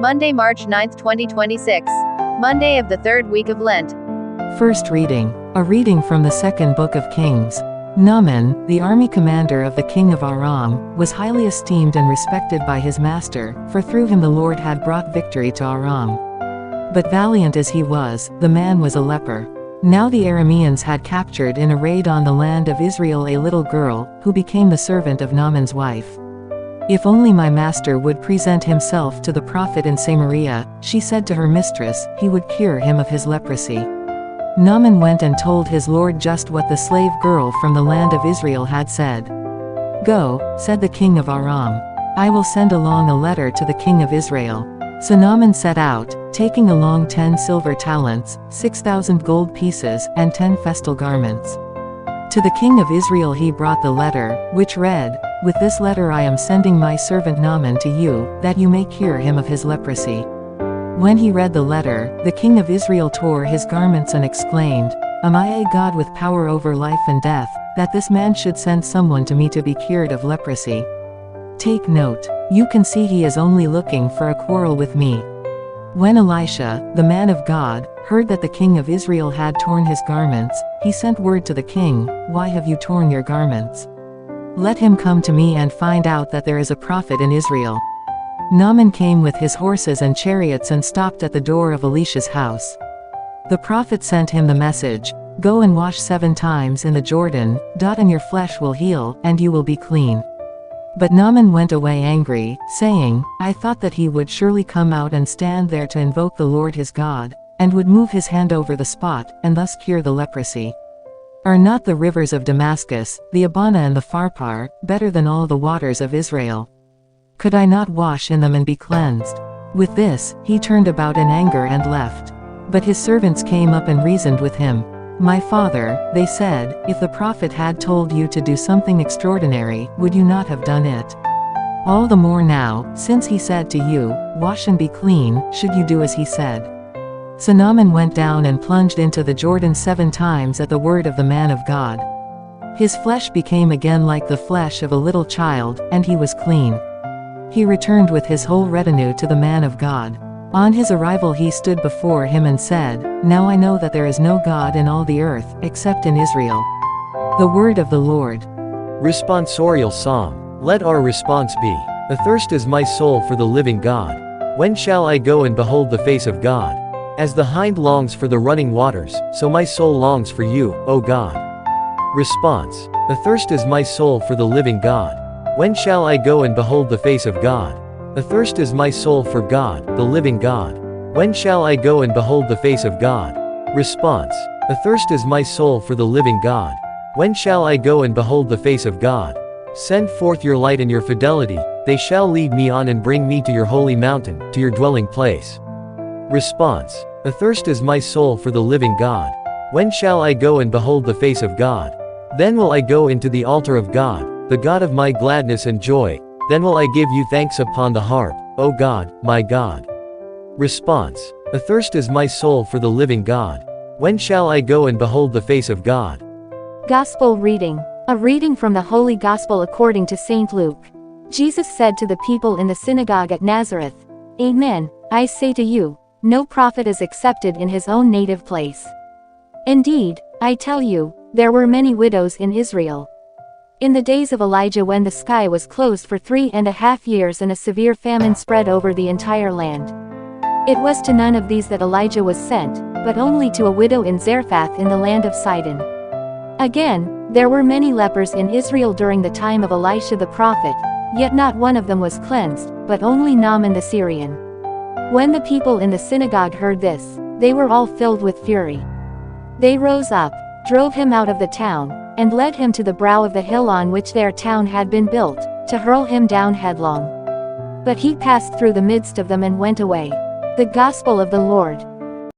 Monday, March 9, 2026. Monday of the third week of Lent. First reading. A reading from the second book of Kings. Naaman, the army commander of the king of Aram, was highly esteemed and respected by his master, for through him the Lord had brought victory to Aram. But valiant as he was, the man was a leper. Now the Arameans had captured in a raid on the land of Israel a little girl, who became the servant of Naaman's wife. "If only my master would present himself to the prophet in Samaria," she said to her mistress, "he would cure him of his leprosy." Naaman went and told his lord just what the slave girl from the land of Israel had said. "Go," said the king of Aram. "I will send along a letter to the king of Israel." So Naaman set out, taking along 10 silver talents, 6,000 gold pieces, and 10 festal garments. To the king of Israel he brought the letter, which read, "With this letter I am sending my servant Naaman to you, that you may cure him of his leprosy." When he read the letter, the king of Israel tore his garments and exclaimed, "Am I a God with power over life and death, that this man should send someone to me to be cured of leprosy? Take note. You can see he is only looking for a quarrel with me." When Elisha, the man of God, heard that the king of Israel had torn his garments, he sent word to the king, "Why have you torn your garments? Let him come to me and find out that there is a prophet in Israel." Naaman came with his horses and chariots and stopped at the door of Elisha's house. The prophet sent him the message, "Go and wash 7 times in the Jordan, and your flesh will heal, and you will be clean." But Naaman went away angry, saying, "I thought that he would surely come out and stand there to invoke the Lord his God, and would move his hand over the spot, and thus cure the leprosy. Are not the rivers of Damascus, the Abana and the Pharpar, better than all the waters of Israel? Could I not wash in them and be cleansed?" With this, he turned about in anger and left. But his servants came up and reasoned with him. "My father," they said, "if the prophet had told you to do something extraordinary, would you not have done it? All the more now, since he said to you, 'Wash and be clean,' should you do as he said." So Naaman went down and plunged into the Jordan 7 times at the word of the man of God. His flesh became again like the flesh of a little child, and he was clean. He returned with his whole retinue to the man of God. On his arrival he stood before him and said, "Now I know that there is no God in all the earth, except in Israel." The word of the Lord. Responsorial Psalm. Let our response be, "Athirst is my soul for the living God. When shall I go and behold the face of God? As the hind longs for the running waters, so my soul longs for you, O God." Response. Athirst is my soul for the living God. When shall I go and behold the face of God? Athirst is my soul for God, the living God. When shall I go and behold the face of God? Response. Athirst is my soul for the living God. When shall I go and behold the face of God? Send forth your light and your fidelity, they shall lead me on and bring me to your holy mountain, to your dwelling place. Response. Athirst is my soul for the living God. When shall I go and behold the face of God? Then will I go into the altar of God, the God of my gladness and joy. Then will I give you thanks upon the harp, O God, my God. Response. Athirst is my soul for the living God. When shall I go and behold the face of God? Gospel reading. A reading from the Holy Gospel according to St. Luke. Jesus said to the people in the synagogue at Nazareth, "Amen, I say to you, no prophet is accepted in his own native place. Indeed, I tell you, there were many widows in Israel. In the days of Elijah when the sky was closed for 3.5 years and a severe famine spread over the entire land. It was to none of these that Elijah was sent, but only to a widow in Zarephath in the land of Sidon. Again, there were many lepers in Israel during the time of Elisha the prophet, yet not one of them was cleansed, but only Naaman the Syrian." When the people in the synagogue heard this, they were all filled with fury. They rose up, drove him out of the town, and led him to the brow of the hill on which their town had been built, to hurl him down headlong. But he passed through the midst of them and went away. The Gospel of the Lord.